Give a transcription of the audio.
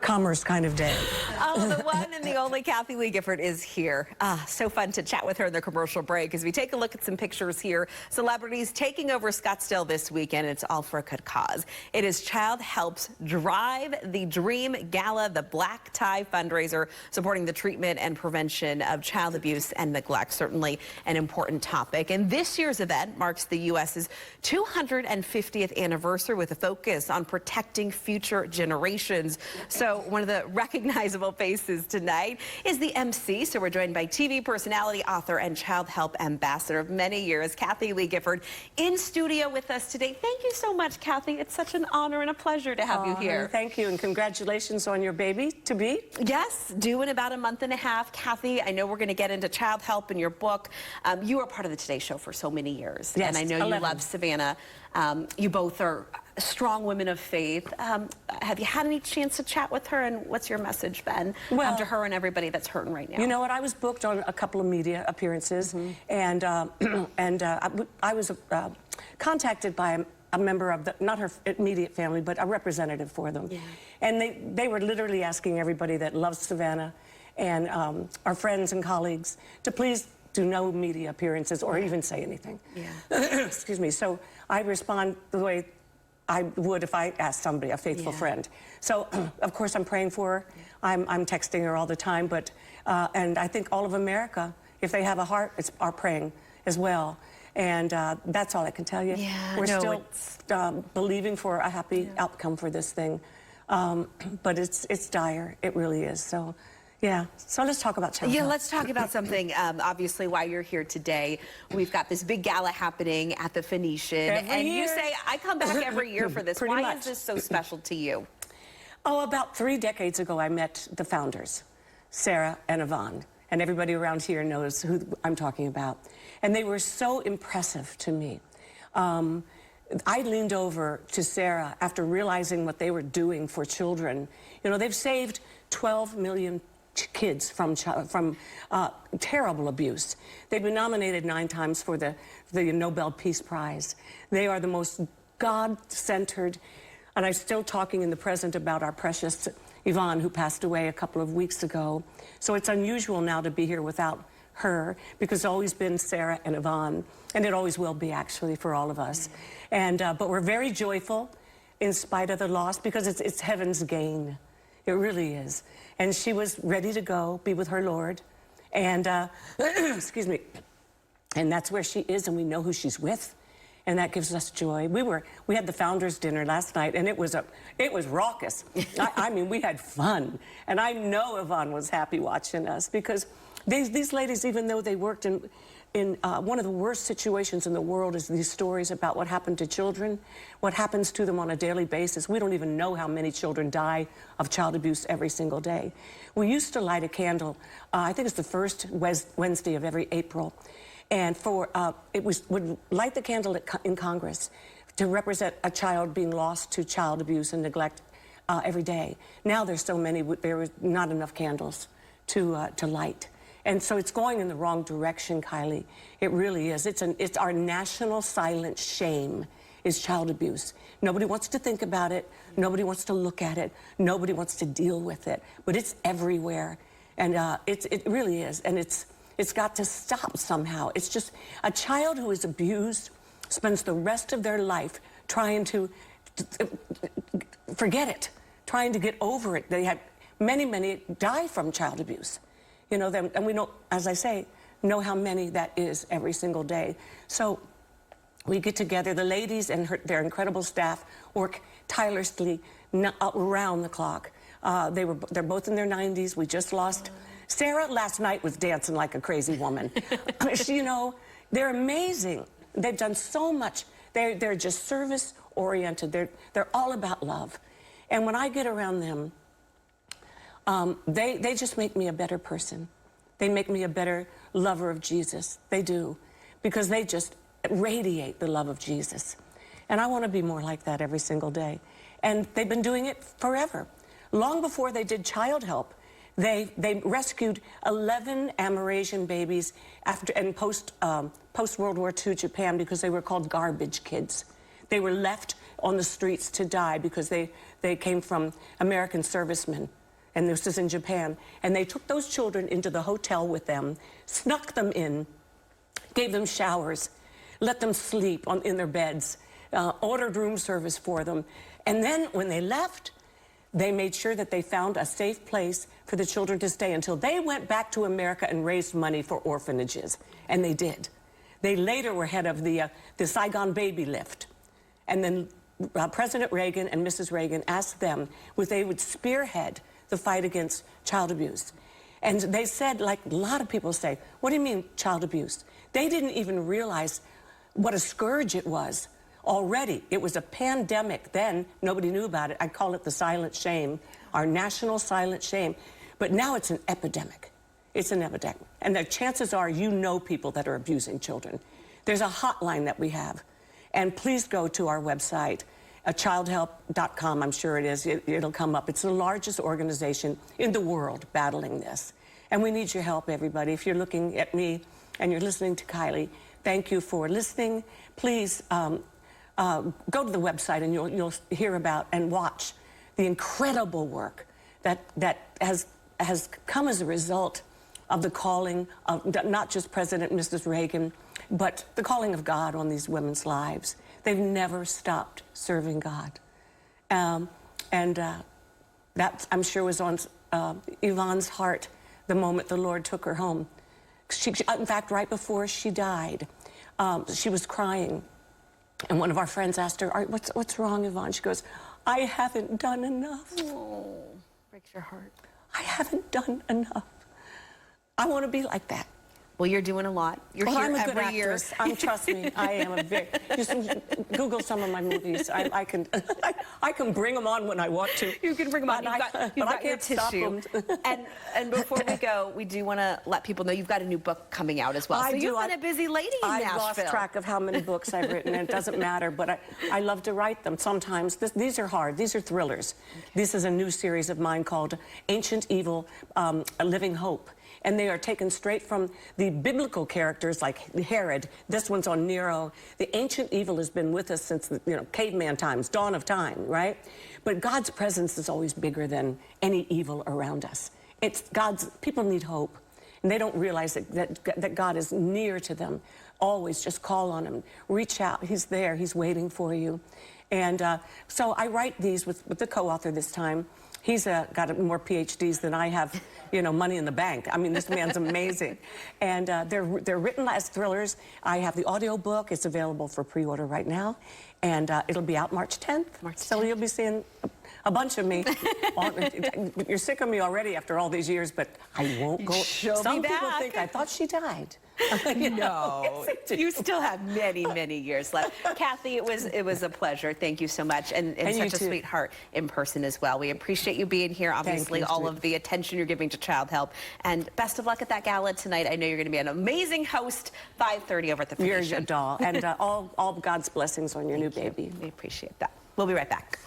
commerce kind of day. Oh, the one and the only Kathie Lee Gifford is here. So fun to chat with her in the commercial break as we take a look at some pictures here. Celebrities taking over Scottsdale this weekend. It's all for a good cause. It is Childhelp's Drive the Dream Gala, the black tie fundraiser supporting the treatment and prevention of child abuse and neglect. Certainly an important topic. And this year's event marks the U.S.'s 250th anniversary with a focus on protecting future generations. So one of the recognizable faces tonight is the MC. So we're joined by TV personality, author, and Childhelp ambassador of many years, Kathie Lee Gifford, in studio with us today. Thank you so much, Kathie. It's such an honor and a pleasure to have you here. Thank you, and congratulations on your baby-to-be. Yes, due in about a month and a half. Kathie, I know we're going to get into Childhelp in your book. You were part of the Today Show for so many years. Yes, and I know 11. You love Savannah. You both are strong women of faith. Have you had any chance to chat with her, and what's your message been to her and everybody that's hurting right now? You know what, I was booked on a couple of media appearances, and I was contacted by a member of not her immediate family, but a representative for them. Yeah. And they were literally asking everybody that loves Savannah and our friends and colleagues to please do no media appearances or even say anything. Yeah. Excuse me. So I respond the way I would if I asked somebody, a faithful friend. So, of course, I'm praying for her. I'm texting her all the time, but, and I think all of America, if they have a heart, are praying as well. And that's all I can tell you. Yeah, We're still believing for a happy outcome for this thing. But it's dire. It really is. So. Yeah, so let's talk about Childhelp. Yeah, let's talk about something, obviously, why you're here today. We've got this big gala happening at the Phoenician. Every year. You say, I come back every year for this. Why much. is this so special to you? Oh, about 3 decades ago, I met the founders, Sarah and Yvonne. And everybody around here knows who I'm talking about. And they were so impressive to me. I leaned over to Sarah after realizing what they were doing for children. You know, they've saved 12 million kids from terrible abuse. They've been nominated 9 times for the Nobel Peace Prize. They are the most God-centered, and I'm still talking in the present about our precious Yvonne, who passed away a couple of weeks ago. So it's unusual now to be here without her, because it's always been Sarah and Yvonne, and it always will be, actually, for all of us. And but we're very joyful in spite of the loss, because it's heaven's gain. It really is. And she was ready to go, be with her Lord. And, excuse me, and that's where she is, and we know who she's with. And that gives us joy. We had the founders dinner last night, and it was raucous. I mean, we had fun. And I know Yvonne was happy watching us, because these ladies, even though they worked in one of the worst situations in the world, is these stories about what happened to children, what happens to them on a daily basis. We don't even know how many children die of child abuse every single day. We used to light a candle, I think it's the first Wednesday of every April, and would light the candle in Congress to represent a child being lost to child abuse and neglect every day. Now there's so many, there was not enough candles to light. And so it's going in the wrong direction, Kylie. It really is. It's our national silent shame is child abuse. Nobody wants to think about it. Nobody wants to look at it. Nobody wants to deal with it. But it's everywhere. And it really is. And it's got to stop somehow. It's just a child who is abused spends the rest of their life trying to forget it, trying to get over it. They had many die from child abuse. You know, and we know, as I say, know how many that is every single day. So we get together, the ladies and their incredible staff work tirelessly around the clock. They're both in their 90s. We just lost. Sarah last night was dancing like a crazy woman. You know, they're amazing. They've done so much. They're just service-oriented. They're all about love. And when I get around them, they just make me a better person. They make me a better lover of Jesus. They do. Because they just radiate the love of Jesus. And I want to be more like that every single day. And they've been doing it forever. Long before they did Childhelp, they rescued 11 Amerasian babies post World War II Japan, because they were called garbage kids. They were left on the streets to die because they came from American servicemen. And this is in Japan. And they took those children into the hotel with them, snuck them in, gave them showers, let them sleep in their beds, ordered room service for them. And then when they left, they made sure that they found a safe place for the children to stay until they went back to America and raised money for orphanages. And they did. They later were head of the Saigon Baby Lift. And then President Reagan and Mrs. Reagan asked them if they would spearhead the fight against child abuse. And they said, like a lot of people say, what do you mean child abuse? They didn't even realize what a scourge it was. Already, it was a pandemic then. Nobody knew about it. I call it the silent shame, our national silent shame. But now it's an epidemic. It's an epidemic. And the chances are you know people that are abusing children. There's a hotline that we have. And please go to our website, childhelp.com, I'm sure it is. It'll come up. It's the largest organization in the world battling this. And we need your help, everybody. If you're looking at me and you're listening to Kylie, thank you for listening. Please, go to the website and you'll hear about and watch the incredible work that has come as a result of the calling of not just President and Mrs. Reagan, but the calling of God on these women's lives. They've never stopped serving God. That, I'm sure, was on Yvonne's heart the moment the Lord took her home. In fact, right before she died, she was crying. And one of our friends asked her, what's wrong, Yvonne? She goes, I haven't done enough. Oh, breaks your heart. I haven't done enough. I want to be like that. Well, you're doing a lot. You're here I'm a every good year. actress. Trust me, I am a very. Just Google some of my movies. I can bring them on when I want to. You can bring them on. You've got your tissue. And before we go, we do want to let people know you've got a new book coming out as well. So you've been a busy lady in Nashville. I've lost track of how many books I've written, and it doesn't matter. But I love to write them. Sometimes these are hard. These are thrillers. Okay. This is a new series of mine called Ancient Evil: A Living Hope. And they are taken straight from the biblical characters like Herod. This one's on Nero. The ancient evil has been with us since, caveman times, dawn of time, right? But God's presence is always bigger than any evil around us. People need hope. And they don't realize that God is near to them. Always just call on him. Reach out. He's there. He's waiting for you. And so I write these with the co-author this time. He's got more PhDs than I have, money in the bank. I mean, this man's amazing. And they're written as thrillers. I have the audio book. It's available for pre-order right now. And it'll be out March 10th. So you'll be seeing a bunch of me. You're sick of me already after all these years, but I won't go. Some people think I thought she died. No, you still have many, many years left. Kathie, it was a pleasure. Thank you so much, and such a sweetheart in person as well. We appreciate you being here. Obviously, all of the attention you're giving to Childhelp, and best of luck at that gala tonight. I know you're going to be an amazing host. 5:30 over at the Phoenician. You're a doll, and all God's blessings on your new baby. We appreciate that. We'll be right back.